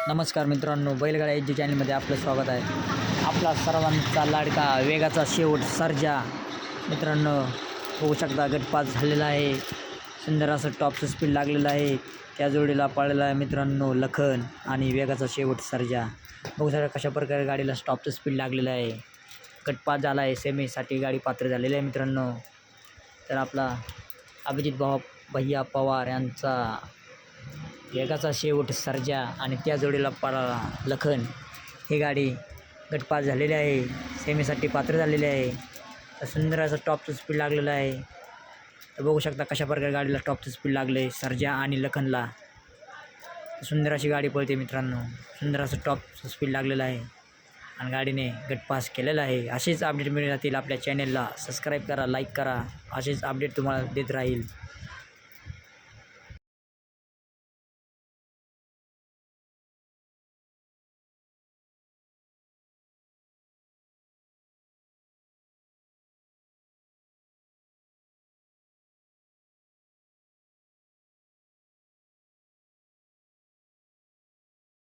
नमस्कार मित्रांनो, बैलगाडा एच जी चॅनलमध्ये आपलं स्वागत आहे. आपला सर्वांचा लाडका वेगाचा शेवट सर्जा. मित्रांनो होऊ शकता गटपास झालेला आहे. सुंदर असं टॉपचं स्पीड लागलेलं आहे. त्या जोडीला पळालेला आहे मित्रांनो लखन आणि वेगाचा शेवट सर्जा. बघू शकता कशा प्रकारे गाडीला टॉपचं स्पीड लागलेलं आहे. गटपास झाला आहे. सेमीसाठी गाडी पात्र झालेली आहे मित्रांनो. तर आपला अभिजित भैया पवार यांचा वेगाचा शेवट सर्जा आणि त्या जोडीला पळाला लखन ही गाडी गटपास झालेली आहे. सेमीसाठी पात्र झालेली आहे. तर सुंदर असं टॉपचं स्पीड लागलेलं आहे. तर बघू शकता कशा प्रकारे गाडीला टॉपचं स्पीड लागलं आहे सर्जा आणि लखनला. सुंदर अशी गाडी पळते मित्रांनो. सुंदर असं टॉपचं स्पीड लागलेलं आहे आणि गाडीने गटपास केलेला आहे. असेच अपडेट मिळतील आपल्या चॅनलला. सबस्क्राईब करा, लाईक करा. असेच अपडेट तुम्हाला देत राहील.